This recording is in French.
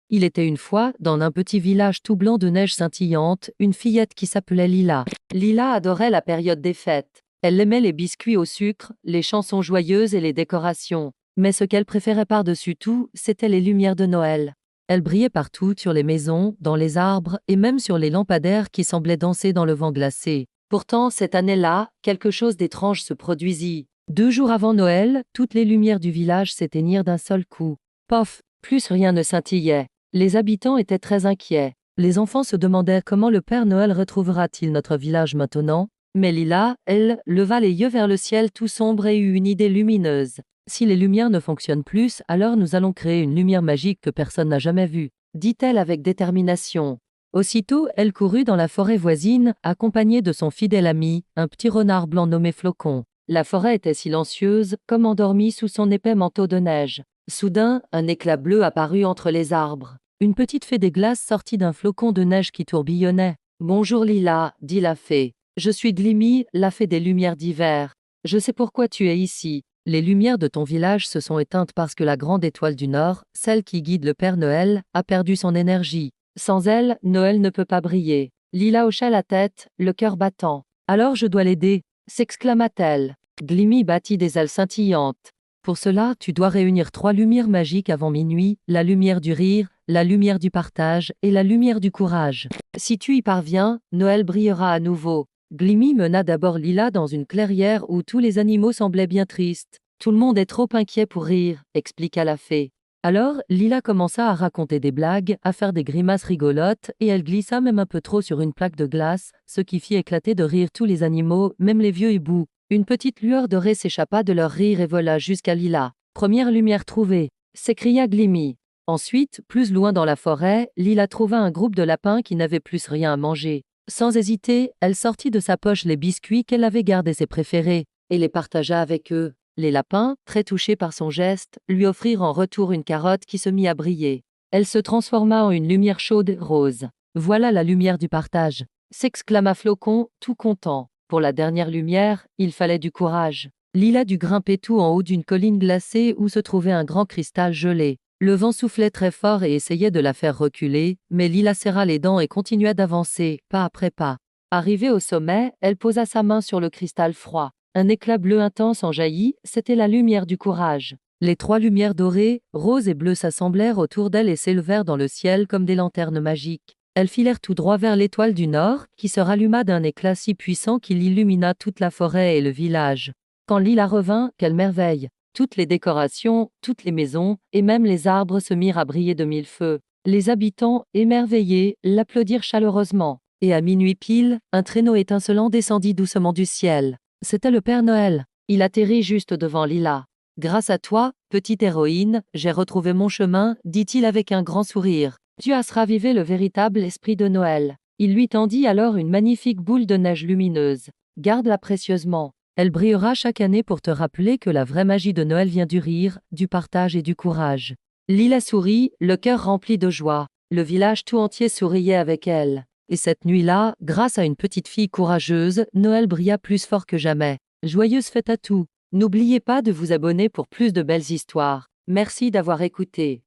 Il était une fois, dans un petit village tout blanc de neige scintillante, une fillette qui s'appelait Lila. Lila adorait la période des fêtes. Elle aimait les biscuits au sucre, les chansons joyeuses et les décorations. Mais ce qu'elle préférait par-dessus tout, c'étaient les lumières de Noël. Elles brillaient partout, sur les maisons, dans les arbres et même sur les lampadaires qui semblaient danser dans le vent glacé. Pourtant, cette année-là, quelque chose d'étrange se produisit. 2 jours avant Noël, toutes les lumières du village s'éteignirent d'un seul coup. Pof, plus rien ne scintillait. Les habitants étaient très inquiets. Les enfants se demandaient comment le Père Noël retrouvera-t-il notre village maintenant. Mais Lila, elle, leva les yeux vers le ciel tout sombre et eut une idée lumineuse. Si les lumières ne fonctionnent plus, alors nous allons créer une lumière magique que personne n'a jamais vue, dit-elle avec détermination. Aussitôt, elle courut dans la forêt voisine, accompagnée de son fidèle ami, un petit renard blanc nommé Flocon. La forêt était silencieuse, comme endormie sous son épais manteau de neige. Soudain, un éclat bleu apparut entre les arbres. Une petite fée des glaces sortit d'un flocon de neige qui tourbillonnait. « Bonjour Lila, dit la fée. Je suis Glimmy, la fée des lumières d'hiver. Je sais pourquoi tu es ici. Les lumières de ton village se sont éteintes parce que la grande étoile du Nord, celle qui guide le Père Noël, a perdu son énergie. Sans elle, Noël ne peut pas briller. » Lila hocha la tête, le cœur battant. « Alors je dois l'aider !» s'exclama-t-elle. Glimmy battit des ailes scintillantes. « Pour cela, tu dois réunir 3 lumières magiques avant minuit, la lumière du rire, la lumière du partage et la lumière du courage. Si tu y parviens, Noël brillera à nouveau. » Glimmy mena d'abord Lila dans une clairière où tous les animaux semblaient bien tristes. « Tout le monde est trop inquiet pour rire, » expliqua la fée. Alors, Lila commença à raconter des blagues, à faire des grimaces rigolotes, et elle glissa même un peu trop sur une plaque de glace, ce qui fit éclater de rire tous les animaux, même les vieux hiboux. Une petite lueur dorée s'échappa de leur rire et vola jusqu'à Lila. « Première lumière trouvée !» s'écria Glimmy. Ensuite, plus loin dans la forêt, Lila trouva un groupe de lapins qui n'avaient plus rien à manger. Sans hésiter, elle sortit de sa poche les biscuits qu'elle avait gardés ses préférés, et les partagea avec eux. Les lapins, très touchés par son geste, lui offrirent en retour une carotte qui se mit à briller. Elle se transforma en une lumière chaude rose. « Voilà la lumière du partage !» s'exclama Flocon, tout content. Pour la dernière lumière, il fallait du courage. Lila dut grimper tout en haut d'une colline glacée où se trouvait un grand cristal gelé. Le vent soufflait très fort et essayait de la faire reculer, mais Lila serra les dents et continua d'avancer, pas après pas. Arrivée au sommet, elle posa sa main sur le cristal froid. Un éclat bleu intense en jaillit, c'était la lumière du courage. Les 3 lumières dorées, roses et bleues s'assemblèrent autour d'elle et s'élevèrent dans le ciel comme des lanternes magiques. Elles filèrent tout droit vers l'étoile du Nord, qui se ralluma d'un éclat si puissant qu'il illumina toute la forêt et le village. Quand Lila revint, quelle merveille! Toutes les décorations, toutes les maisons, et même les arbres se mirent à briller de 1000 feux. Les habitants, émerveillés, l'applaudirent chaleureusement. Et à minuit pile, un traîneau étincelant descendit doucement du ciel. C'était le Père Noël. Il atterrit juste devant Lila. « Grâce à toi, petite héroïne, j'ai retrouvé mon chemin, » dit-il avec un grand sourire. « Tu as ravivé le véritable esprit de Noël. » Il lui tendit alors une magnifique boule de neige lumineuse. « Garde-la précieusement. Elle brillera chaque année pour te rappeler que la vraie magie de Noël vient du rire, du partage et du courage. » Lila sourit, le cœur rempli de joie. Le village tout entier souriait avec elle. Et cette nuit-là, grâce à une petite fille courageuse, Noël brilla plus fort que jamais. Joyeuse fête à tous. N'oubliez pas de vous abonner pour plus de belles histoires. Merci d'avoir écouté.